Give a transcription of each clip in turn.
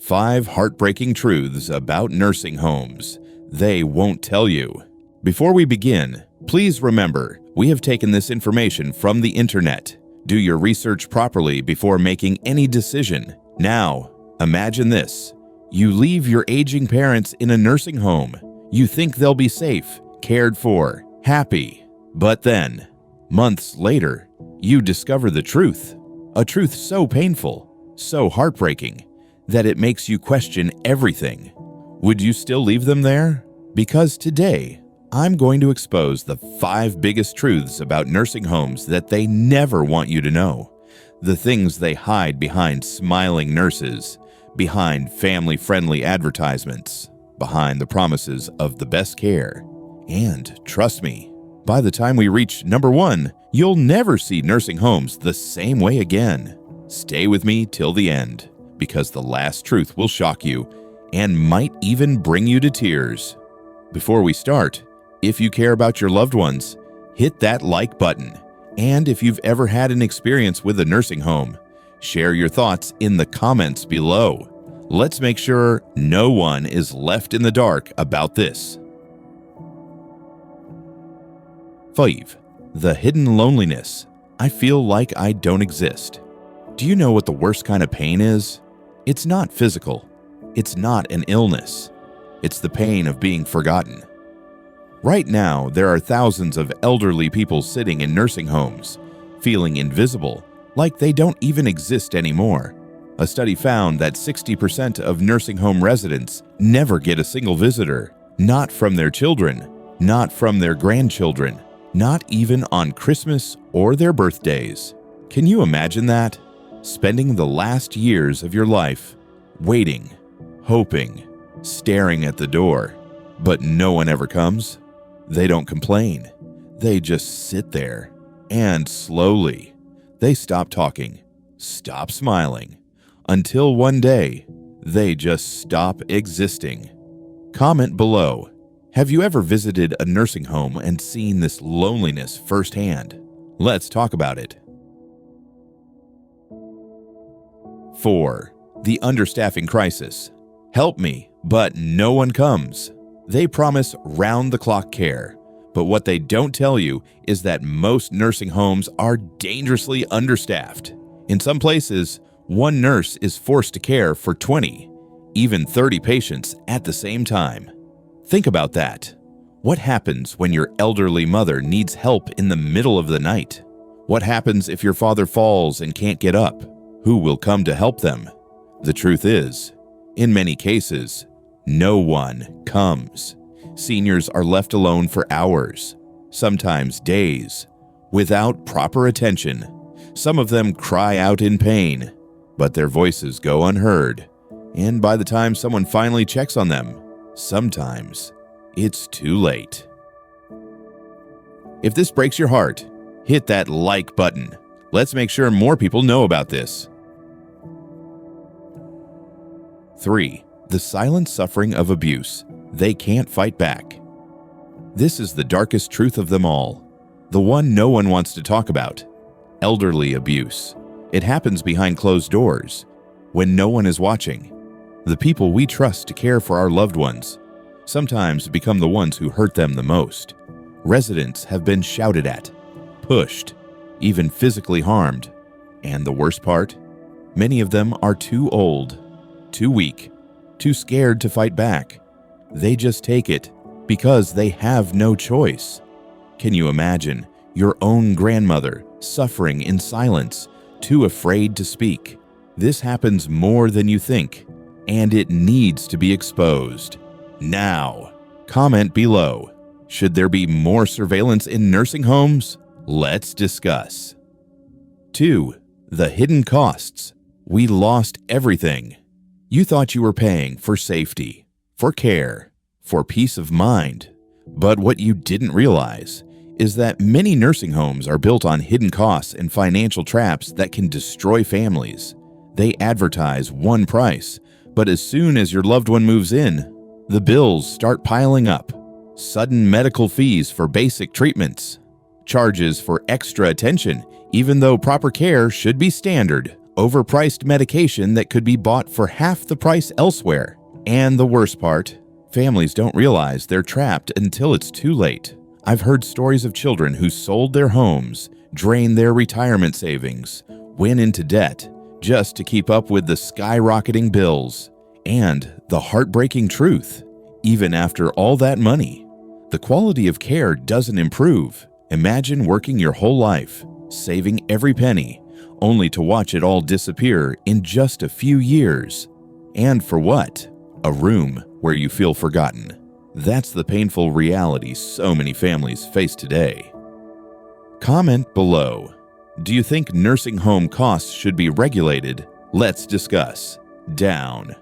5 heartbreaking truths about nursing homes they won't tell you. Before we begin, please remember, we have taken this information from the internet. Do your research properly before making any decision. Now, imagine this. You leave your aging parents in a nursing home. You think they'll be safe, cared for, happy. But then, months later, you discover the truth. A truth so painful, so heartbreaking, that it makes you question everything. Would you still leave them there? Because today, I'm going to expose the 5 biggest truths about nursing homes that they never want you to know. The things they hide behind smiling nurses, behind family-friendly advertisements, behind the promises of the best care. And trust me, by the time we reach number 1, you'll never see nursing homes the same way again. Stay with me till the end, because the last truth will shock you and might even bring you to tears. Before we start, if you care about your loved ones, hit that like button. And if you've ever had an experience with a nursing home, share your thoughts in the comments below. Let's make sure no one is left in the dark about this. 5. The hidden loneliness. I feel like I don't exist. Do you know what the worst kind of pain is? It's not physical. It's not an illness. It's the pain of being forgotten. Right now, there are thousands of elderly people sitting in nursing homes, feeling invisible, like they don't even exist anymore. A study found that 60% of nursing home residents never get a single visitor, not from their children, not from their grandchildren, not even on Christmas or their birthdays. Can you imagine that? Spending the last years of your life waiting, hoping, staring at the door, but no one ever comes? They don't complain. They just sit there, and slowly, they stop talking, stop smiling, until one day, they just stop existing. Comment below. Have you ever visited a nursing home and seen this loneliness firsthand? Let's talk about it. 4. The understaffing crisis. Help me, but no one comes. They promise round-the-clock care, but what they don't tell you is that most nursing homes are dangerously understaffed. In some places, one nurse is forced to care for 20, even 30 patients at the same time. Think about that. What happens when your elderly mother needs help in the middle of the night? What happens if your father falls and can't get up? Who will come to help them? The truth is, in many cases, no one comes. Seniors are left alone for hours, sometimes days, without proper attention. Some of them cry out in pain, but their voices go unheard. And by the time someone finally checks on them, sometimes it's too late. If this breaks your heart, hit that like button. Let's make sure more people know about this. 3. The silent suffering of abuse. They can't fight back. This is the darkest truth of them all. The one no one wants to talk about. Elderly abuse. It happens behind closed doors, when no one is watching. The people we trust to care for our loved ones sometimes become the ones who hurt them the most. Residents have been shouted at, pushed, even physically harmed. And the worst part? Many of them are too old, too weak, too scared to fight back. They just take it because they have no choice. Can you imagine your own grandmother suffering in silence, too afraid to speak? This happens more than you think, and it needs to be exposed. Now, comment below. Should there be more surveillance in nursing homes? Let's discuss. 2. The hidden costs. We lost everything. You thought you were paying for safety, for care, for peace of mind. But what you didn't realize is that many nursing homes are built on hidden costs and financial traps that can destroy families. They advertise one price, but as soon as your loved one moves in, the bills start piling up. Sudden medical fees for basic treatments, charges for extra attention, even though proper care should be standard, overpriced medication that could be bought for half the price elsewhere. And the worst part, families don't realize they're trapped until it's too late. I've heard stories of children who sold their homes, drained their retirement savings, went into debt just to keep up with the skyrocketing bills. And the heartbreaking truth, even after all that money, the quality of care doesn't improve. Imagine working your whole life, saving every penny, only to watch it all disappear in just a few years. And for what? A room where you feel forgotten. That's the painful reality so many families face today. Comment below. Do you think nursing home costs should be regulated? Let's discuss. Down.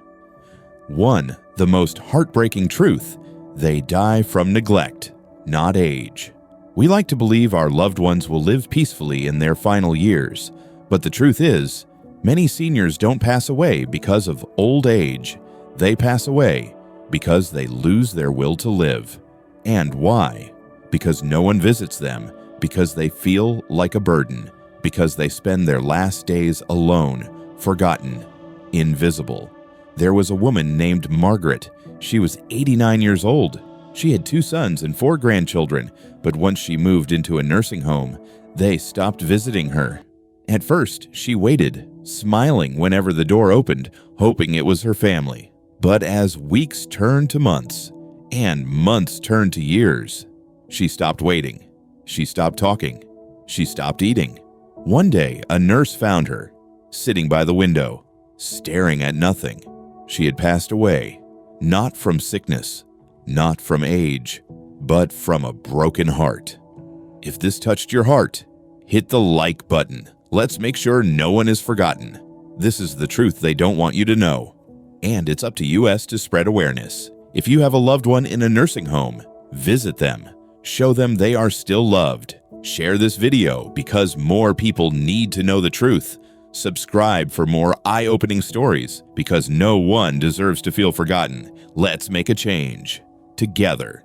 1. The most heartbreaking truth. They die from neglect, not age. We like to believe our loved ones will live peacefully in their final years, but the truth is, many seniors don't pass away because of old age. They pass away because they lose their will to live. And why? Because no one visits them, because they feel like a burden, because they spend their last days alone, forgotten, invisible. There was a woman named Margaret. She was 89 years old. She had 2 sons and 4 grandchildren, but once she moved into a nursing home, they stopped visiting her. At first, she waited, smiling whenever the door opened, hoping it was her family. But as weeks turned to months, and months turned to years, she stopped waiting. She stopped talking. She stopped eating. One day, a nurse found her, sitting by the window, staring at nothing. She had passed away, not from sickness, not from age, but from a broken heart. If this touched your heart, hit the like button. Let's make sure no one is forgotten. This is the truth they don't want you to know. And it's up to us to spread awareness. If you have a loved one in a nursing home, visit them. Show them they are still loved. Share this video because more people need to know the truth. Subscribe for more eye-opening stories because no one deserves to feel forgotten. Let's make a change together.